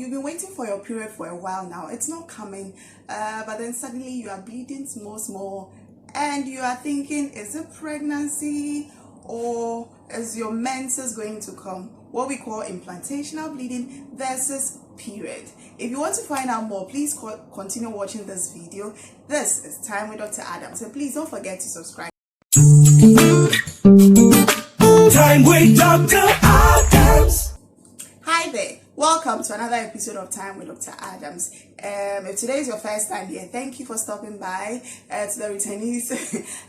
you've been waiting for your period for a while now, it's not coming, but then suddenly you are bleeding small, and you are thinking, is it pregnancy or is your menses going to come? What we call implantational bleeding versus period. If you want to find out more, please continue watching this video. This is Time with Dr. Adams, so please don't forget to subscribe. Time with Dr. Adams. Hi there, welcome to another episode of Time with Dr. Adams. If today is your first time here, thank you for stopping by. To the returnees,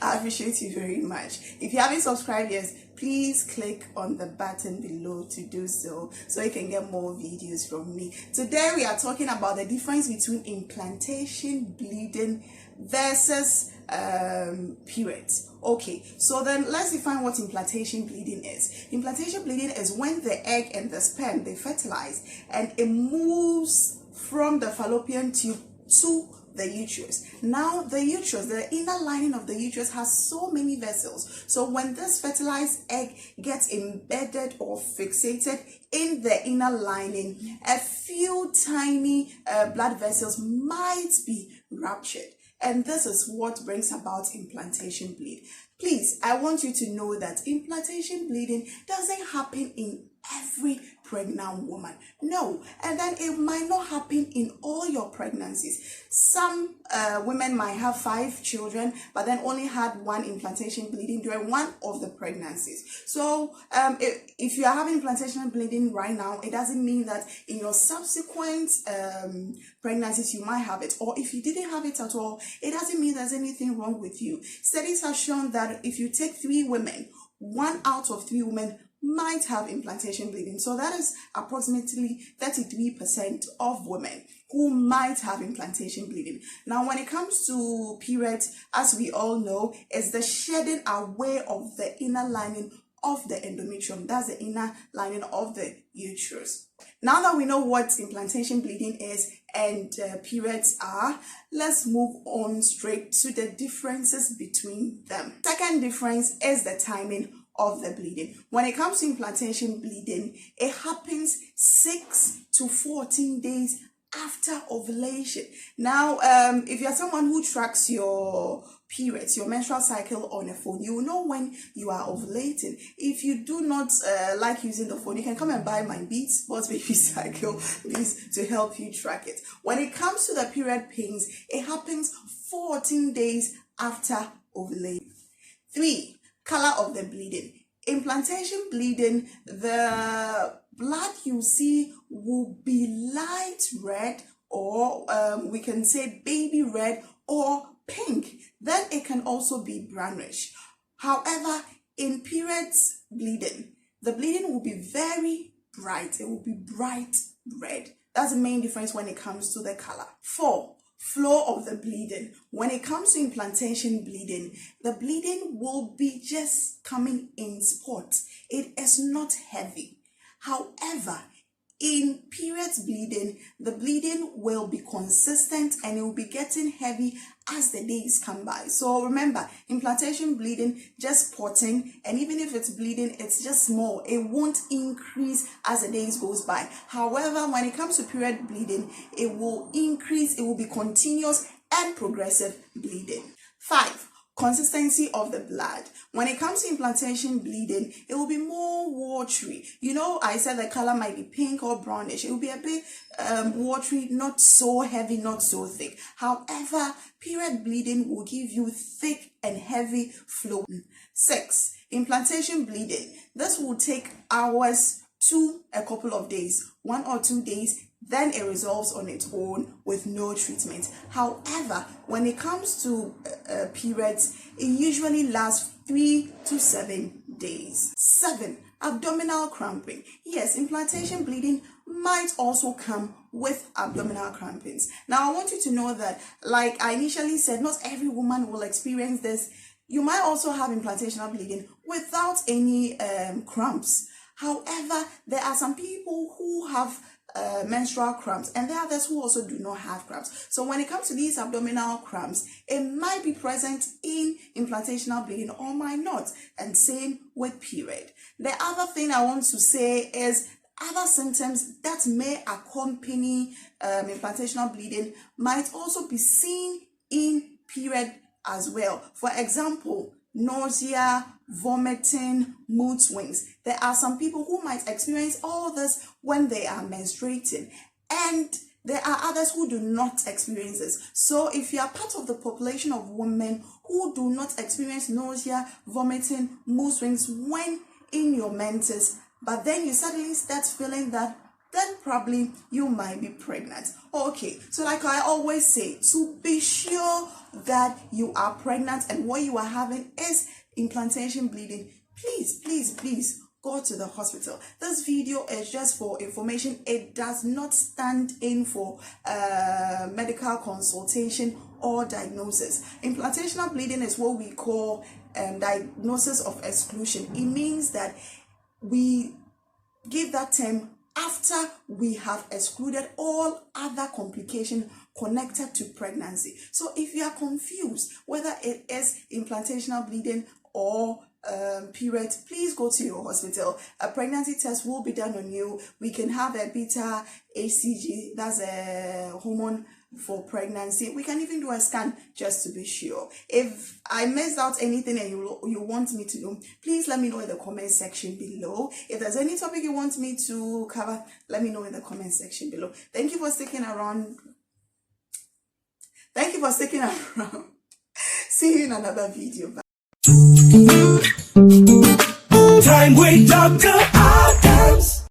I appreciate you very much. If you haven't subscribed yet, please click on the button below to do so you can get more videos from me. Today we are talking about the difference between implantation bleeding versus periods. Okay, so then let's define what implantation bleeding is. Implantation bleeding is when the egg and the sperm, they fertilize and it moves from the fallopian tube to the uterus. Now the uterus, the inner lining of the uterus has so many vessels. So when this fertilized egg gets embedded or fixated in the inner lining, a few tiny blood vessels might be ruptured. And this is what brings about implantation bleed. Please, I want you to know that implantation bleeding doesn't happen in every pregnant woman. No, and then it might not happen in all your pregnancies. Some women might have 5 children, but then only had one implantation bleeding during one of the pregnancies. So if you are having implantation bleeding right now, it doesn't mean that in your subsequent pregnancies you might have it, or if you didn't have it at all, it doesn't mean there's anything wrong with you. Studies have shown that if you take 3 women, 1 out of 3 women might have implantation bleeding. So that is approximately 33% of women who might have implantation bleeding. Now, when it comes to periods, as we all know, is the shedding away of the inner lining of the endometrium. That's the inner lining of the uterus. Now that we know what implantation bleeding is and periods are, let's move on straight to the differences between them. Second difference is the timing of the bleeding. When it comes to implantation bleeding, it happens 6 to 14 days after ovulation. Now, if you're someone who tracks your periods, your menstrual cycle on a phone, you will know when you are ovulating. If you do not like using the phone, you can come and buy my Beats Sports Baby Cycle, please, to help you track it. When it comes to the period pains, it happens 14 days after ovulation. 3. Color of the bleeding. Implantation bleeding, the blood you see will be light red, or we can say baby red or pink. Then it can also be brownish. However, in periods bleeding, the bleeding will be very bright. It will be bright red. That's the main difference when it comes to the color. 4. Flow of the bleeding. When it comes to implantation bleeding, the bleeding will be just coming in spots. It is not heavy. However, in periods bleeding, the bleeding will be consistent and it will be getting heavy as the days come by. So remember, implantation bleeding, just spotting, and even if it's bleeding, it's just small. It won't increase as the days goes by. However, when it comes to period bleeding, it will increase, it will be continuous and progressive bleeding. 5. Consistency of the blood. When it comes to implantation bleeding, it will be more watery. You know, I said the color might be pink or brownish. It will be a bit watery, not so heavy, not so thick. However, period bleeding will give you thick and heavy flow. 6. Implantation bleeding. This will take hours to a couple of days, 1 or 2 days. Then it resolves on its own with no treatment. However, when it comes to periods, it usually lasts 3 to 7 days. 7. Abdominal cramping. Yes, implantation bleeding might also come with abdominal crampings. Now, I want you to know that, like I initially said, not every woman will experience this. You might also have implantational bleeding without any cramps. However, there are some people who have menstrual cramps, and there are others who also do not have cramps. So when it comes to these abdominal cramps, it might be present in implantational bleeding or might not, and same with period. The other thing I want to say is Other symptoms that may accompany implantational bleeding might also be seen in period as well. For example, nausea, vomiting, mood swings. There are some people who might experience all this when they are menstruating, and there are others who do not experience this. So if you are part of the population of women who do not experience nausea, vomiting, mood swings when in your menses, but then you suddenly start feeling that, then probably you might be pregnant. Okay, so like I always say, to be sure that you are pregnant and what you are having is implantation bleeding, please go to the hospital. This video is just for information. It does not stand in for medical consultation or diagnosis. Implantational bleeding is what we call diagnosis of exclusion. It means that we give that term after we have excluded all other complications connected to pregnancy. So if you are confused whether it is implantational bleeding or period, please go to your hospital. A pregnancy test will be done on you. We can have a beta HCG, that's a hormone for pregnancy. We can even do a scan just to be sure. If I missed out anything and you want me to know, please let me know in the comment section below. If there's any topic you want me to cover, let me know in the comment section below. Thank you for sticking around. See you in another video. Bye. Time with Dr.